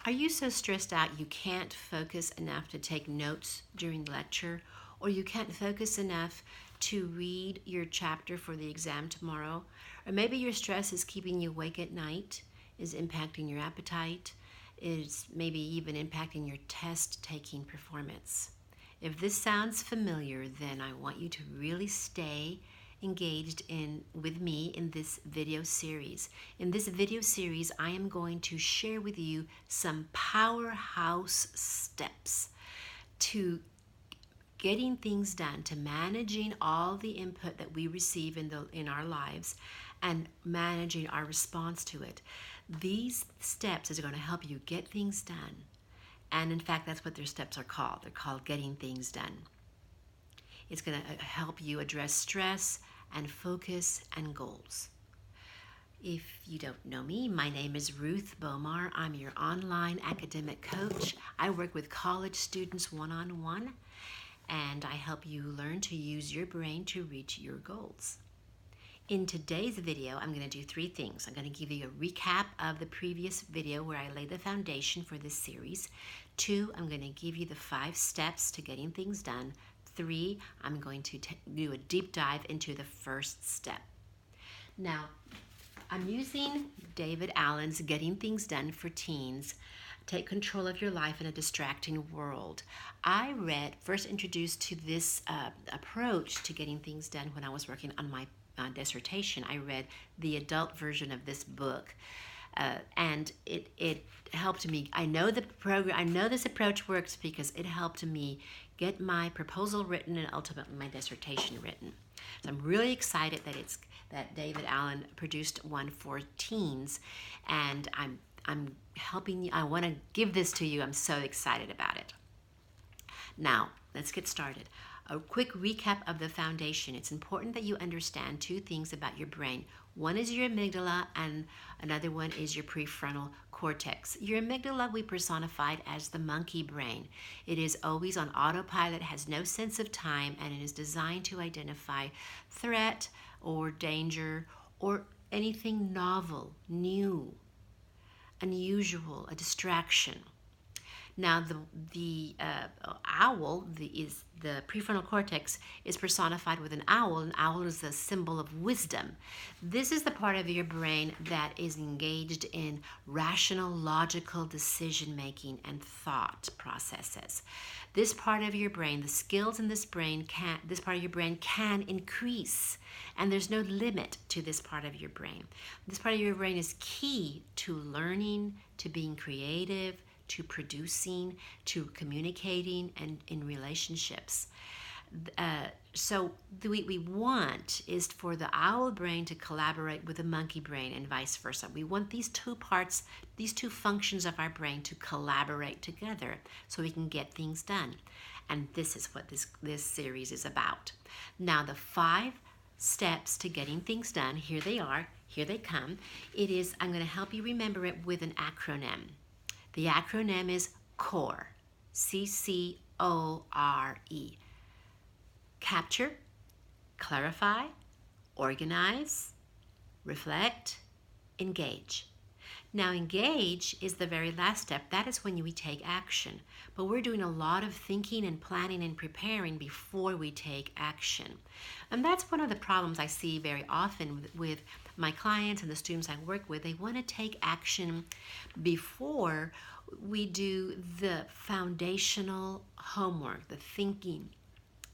Are you so stressed out you can't focus enough to take notes during the lecture, or you can't focus enough to read your chapter for the exam tomorrow? Or maybe your stress is keeping you awake at night, is impacting your appetite, is maybe even impacting your test taking performance. If this sounds familiar, then I want you to really stay engaged in with me in this video series. In this video series, I am going to share with you some powerhouse steps to getting things done, to managing all the input that we receive in our lives and managing our response to it. These steps are going to help you get things done. And in fact, that's what their steps are called. They're called getting things done. It's going to help you address stress and focus and goals. If you don't know me, my name is Ruth Bomar. I'm your online academic coach. I work with college students one-on-one, and I help you learn to use your brain to reach your goals. In today's video, I'm going to do three things. I'm going to give you a recap of the previous video where I laid the foundation for this series. 2, I'm going to give you the 5 steps to getting things done. 3, I'm going to do a deep dive into the first step. Now, I'm using David Allen's Getting Things Done for Teens, Take Control of Your Life in a Distracting World. I first introduced to this approach to getting things done when I was working on my dissertation. I read the adult version of this book. And it helped me. I know this approach works because it helped me get my proposal written and ultimately my dissertation written. So I'm really excited that David Allen produced one for teens, and I'm helping you. I want to give this to you. I'm so excited about it. Now, let's get started. A quick recap of the foundation. It's important that you understand 2 things about your brain. One is your amygdala and another one is your prefrontal cortex. Your amygdala we personified as the monkey brain. It is always on autopilot, has no sense of time, and it is designed to identify threat or danger or anything novel, new, unusual, a distraction. Now, the owl, the prefrontal cortex, is personified with an owl. An owl is a symbol of wisdom. This is the part of your brain that is engaged in rational, logical decision-making and thought processes. This part of your brain, the skills in this part of your brain can increase, and there's no limit to this part of your brain. This part of your brain is key to learning, to being creative, to producing, to communicating, and in relationships. So what we want is for the owl brain to collaborate with the monkey brain and vice versa. We want these 2 parts, these 2 functions of our brain to collaborate together so we can get things done. And this is what this series is about. Now, the 5 steps to getting things done, here they are, here they come. I'm going to help you remember it with an acronym. The acronym is CORE, C-C-O-R-E. Capture, clarify, organize, reflect, engage. Now, engage is the very last step. That is when we take action. But we're doing a lot of thinking and planning and preparing before we take action. And that's one of the problems I see very often with my clients and the students I work with. They want to take action before we do the foundational homework, the thinking,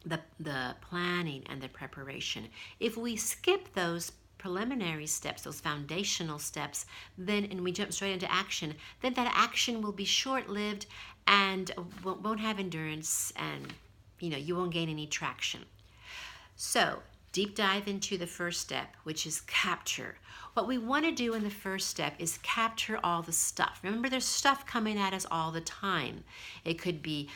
the planning, and the preparation. If we skip those preliminary steps, those foundational steps, and we jump straight into action, then that action will be short-lived and won't have endurance, and you won't gain any traction. So, deep dive into the first step, which is capture. What we want to do in the first step is capture all the stuff. Remember, there's stuff coming at us all the time. It could be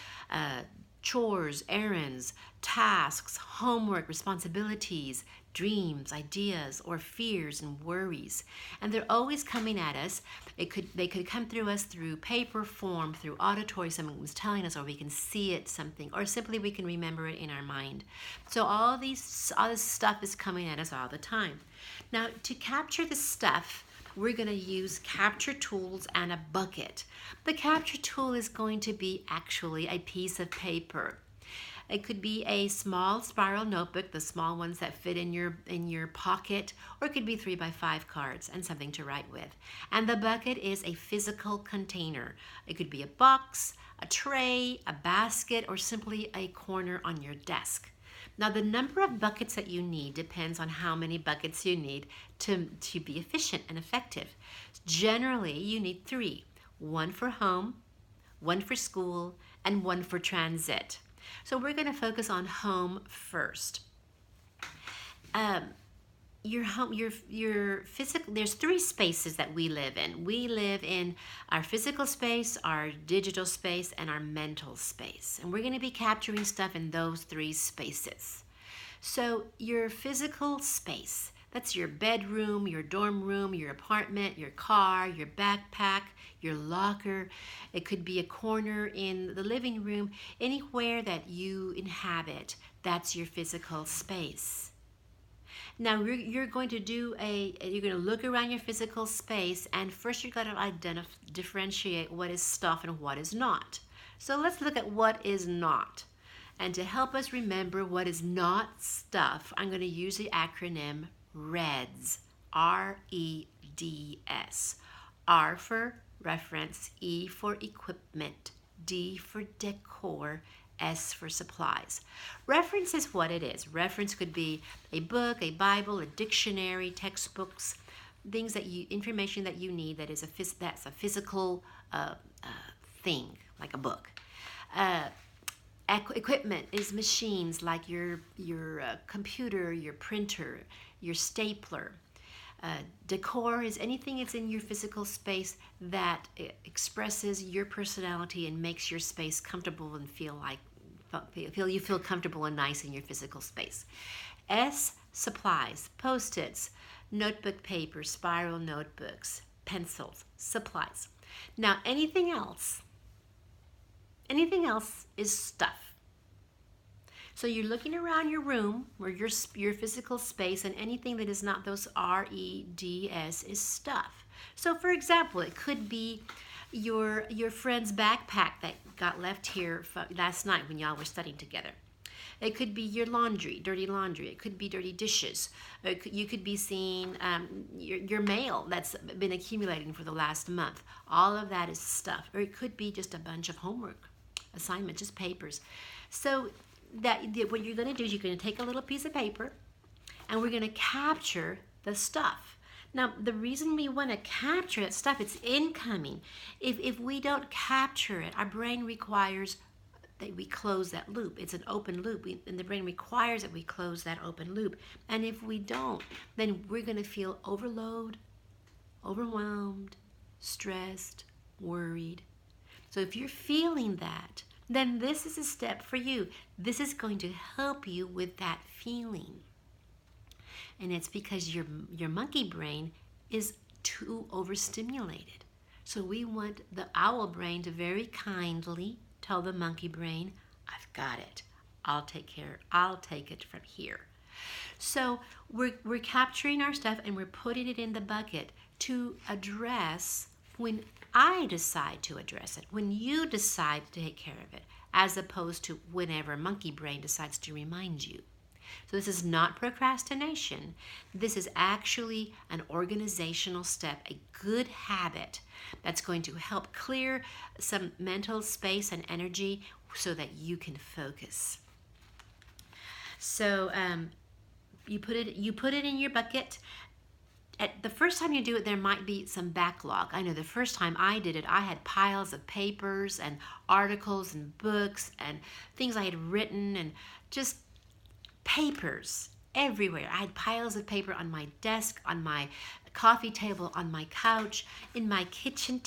chores, errands, tasks, homework, responsibilities, dreams, ideas, or fears and worries. And they're always coming at us. They could come through us through paper form, through auditory, someone was telling us, or we can see it, something, or simply we can remember it in our mind. So all this stuff is coming at us all the time. Now, to capture the stuff, we're going to use capture tools and a bucket. The capture tool is going to be actually a piece of paper. It could be a small spiral notebook, the small ones that fit in your pocket, or it could be 3x5 cards and something to write with. And the bucket is a physical container. It could be a box, a tray, a basket, or simply a corner on your desk. Now, the number of buckets that you need depends on how many buckets you need to be efficient and effective. Generally, you need 3. One for home, one for school, and one for transit. So we're going to focus on home first. Your home, your physical, there's 3 spaces that we live in. We live in our physical space, our digital space, and our mental space. And we're going to be capturing stuff in those 3 spaces. So your physical space, that's your bedroom, your dorm room, your apartment, your car, your backpack, your locker. It could be a corner in the living room, anywhere that you inhabit, that's your physical space. Now you're going to you're going to look around your physical space, and first you've got to differentiate what is stuff and what is not. So let's look at what is not. And to help us remember what is not stuff, I'm going to use the acronym REDS, R-E-D-S. R for reference, E for equipment, D for decor, S for supplies. Reference is what it is. Reference could be a book, a Bible, a dictionary, textbooks, things that information that you need that's a physical thing, like a book. Equipment is machines like your computer, your printer, your stapler. Decor is anything that's in your physical space that expresses your personality and makes your space comfortable and you feel comfortable and nice in your physical space. S, supplies, Post-its, notebook paper, spiral notebooks, pencils, supplies. Now anything else is stuff. So you're looking around your room or your physical space, and anything that is not those REDS is stuff. So for example, it could be your friend's backpack that got left here last night when y'all were studying together. It could be your laundry, dirty laundry. It could be dirty dishes. You could be seeing your mail that's been accumulating for the last month. All of that is stuff. Or it could be just a bunch of homework assignments, just papers. So what you're going to do is you're going to take a little piece of paper, and we're going to capture the stuff. Now, the reason we want to capture that stuff, it's incoming. If we don't capture it, our brain requires that we close that loop. It's an open loop, and the brain requires that we close that open loop. And if we don't, then we're going to feel overload, overwhelmed, stressed, worried. So if you're feeling that, then this is a step for you. This is going to help you with that feeling. And it's because your monkey brain is too overstimulated. So we want the owl brain to very kindly tell the monkey brain, I've got it. I'll take it from here. So we're capturing our stuff and we're putting it in the bucket to address when I decide to address it, when you decide to take care of it, as opposed to whenever monkey brain decides to remind you. So this is not procrastination. This is actually an organizational step, a good habit that's going to help clear some mental space and energy so that you can focus. So you put it in your bucket. The first time you do it, there might be some backlog. I know the first time I did it, I had piles of papers and articles and books and things I had written and just papers everywhere. I had piles of paper on my desk, on my coffee table, on my couch, in my kitchen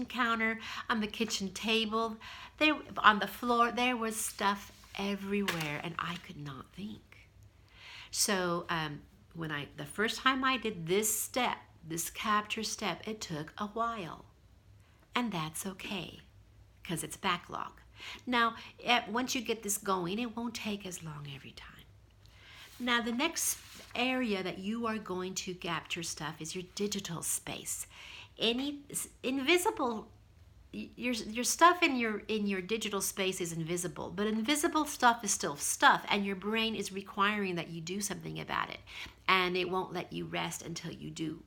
counter, on the kitchen table, there on the floor. There was stuff everywhere, and I could not think. So the first time I did this capture step, it took a while. And that's okay, because it's backlog. Now, once you get this going, it won't take as long every time. Now, the next area that you are going to capture stuff is your digital space. Any invisible your stuff in your digital space is invisible, but invisible stuff is still stuff, and your brain is requiring that you do something about it, and it won't let you rest until you do.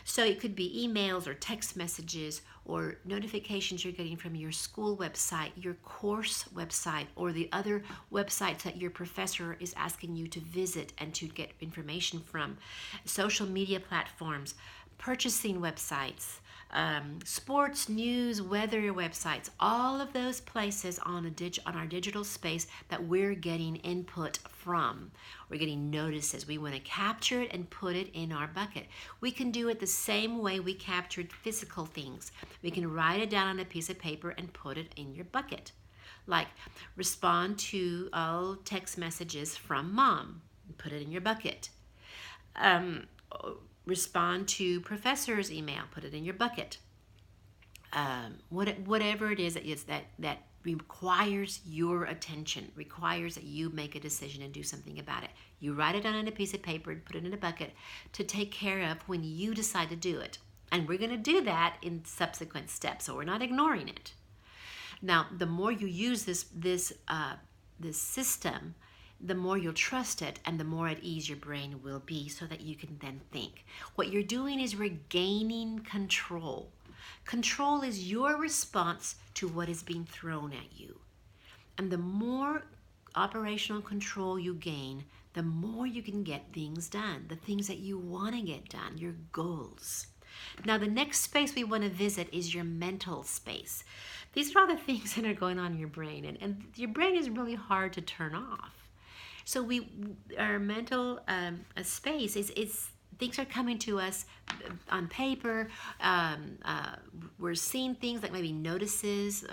So it could be emails or text messages or notifications you're getting from your school website, your course website, or the other websites that your professor is asking you to visit and to get information from, social media platforms, purchasing websites, sports, news, weather websites, all of those places on our digital space that we're getting input from. We're getting notices. We want to capture it and put it in our bucket. We can do it the same way we captured physical things. We can write it down on a piece of paper and put it in your bucket. Like respond to all text messages from mom, put it in your bucket. Respond to professor's email, put it in your bucket. Whatever it is that requires your attention, requires that you make a decision and do something about it. You write it down on a piece of paper and put it in a bucket to take care of when you decide to do it. And we're going to do that in subsequent steps, so we're not ignoring it. Now, the more you use this system, the more you'll trust it and the more at ease your brain will be so that you can then think. What you're doing is regaining control. Control is your response to what is being thrown at you. And the more operational control you gain, the more you can get things done, the things that you want to get done, your goals. Now, the next space we want to visit is your mental space. These are all the things that are going on in your brain, and your brain is really hard to turn off. So our mental space is things are coming to us on paper. We're seeing things like maybe notices,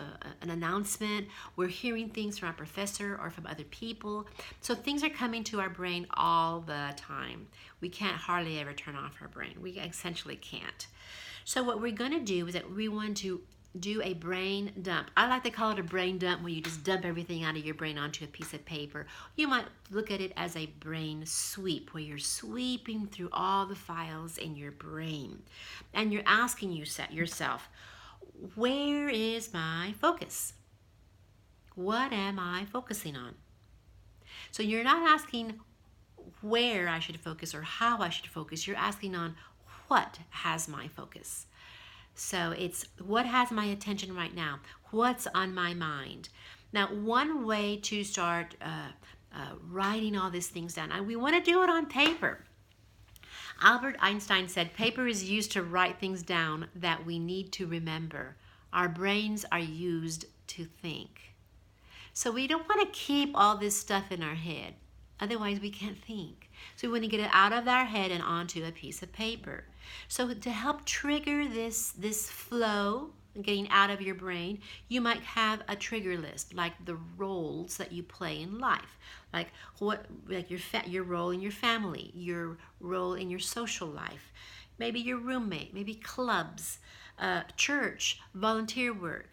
an announcement. We're hearing things from our professor or from other people. So things are coming to our brain all the time. We can't hardly ever turn off our brain. We essentially can't. So what we're going to do is that we want to do a brain dump. I like to call it a brain dump, where you just dump everything out of your brain onto a piece of paper. You might look at it as a brain sweep, where you're sweeping through all the files in your brain. And you're asking yourself, where is my focus? What am I focusing on? So you're not asking where I should focus or how I should focus. You're asking on what has my focus. So it's what has my attention right now? What's on my mind? Now, one way to start writing all these things down, and we want to do it on paper. Albert Einstein said, paper is used to write things down that we need to remember. Our brains are used to think. So we don't want to keep all this stuff in our head. Otherwise, we can't think. So we want to get it out of our head and onto a piece of paper. So to help trigger this flow, getting out of your brain, you might have a trigger list, like the roles that you play in life, like your role in your family, your role in your social life, maybe your roommate, maybe clubs, church, volunteer work.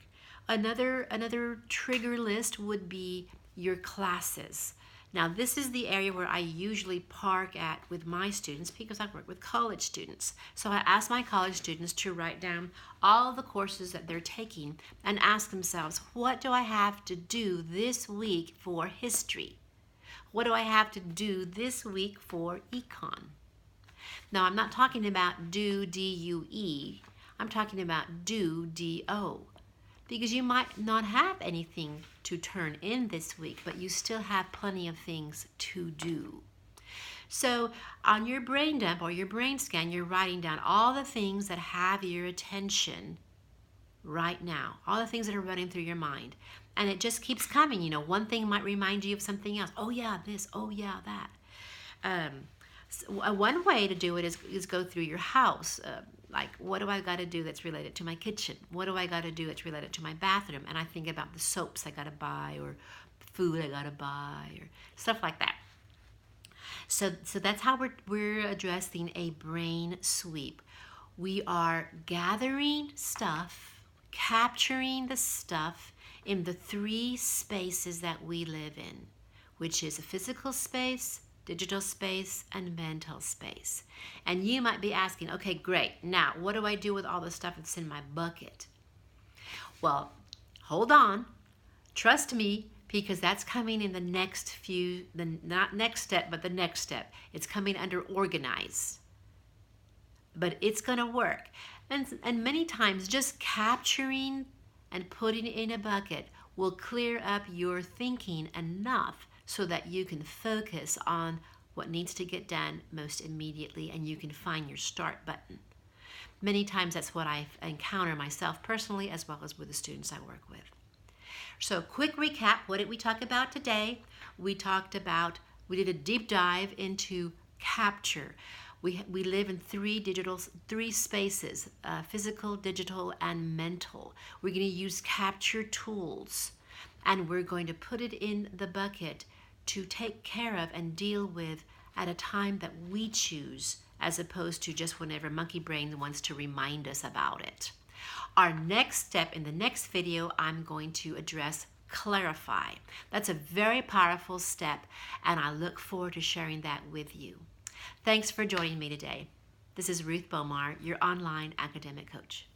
Another trigger list would be your classes. Now, this is the area where I usually park at with my students because I work with college students. So I ask my college students to write down all the courses that they're taking and ask themselves, what do I have to do this week for history? What do I have to do this week for econ? Now, I'm not talking about do, D-U-E. I'm talking about do, D-O. Because you might not have anything to turn in this week, but you still have plenty of things to do. So on your brain dump or your brain scan, you're writing down all the things that have your attention right now, all the things that are running through your mind. And it just keeps coming. You know, one thing might remind you of something else. Oh yeah, this. Oh yeah, that. One way to do it is go through your house. Like, what do I got to do that's related to my kitchen? What do I got to do that's related to my bathroom? And I think about the soaps I got to buy, or food I got to buy, or stuff like that. So that's how we're addressing a brain sweep. We are gathering stuff, capturing the stuff in the three spaces that we live in, which is a physical space, digital space, and mental space. And you might be asking, okay, great. Now, what do I do with all the stuff that's in my bucket? Well, hold on. Trust me, because that's coming in the next not next step, but the next step. It's coming under organize. But it's going to work. And many times just capturing and putting it in a bucket will clear up your thinking enough so that you can focus on what needs to get done most immediately and you can find your start button. Many times that's what I encounter myself personally as well as with the students I work with. So quick recap, what did we talk about today? We did a deep dive into capture. We live in three spaces, physical, digital, and mental. We're going to use capture tools, and we're going to put it in the bucket to take care of and deal with at a time that we choose, as opposed to just whenever monkey brain wants to remind us about it. Our next step in the next video, I'm going to address clarify. That's a very powerful step, and I look forward to sharing that with you. Thanks for joining me today. This is Ruth Bomar, your online academic coach.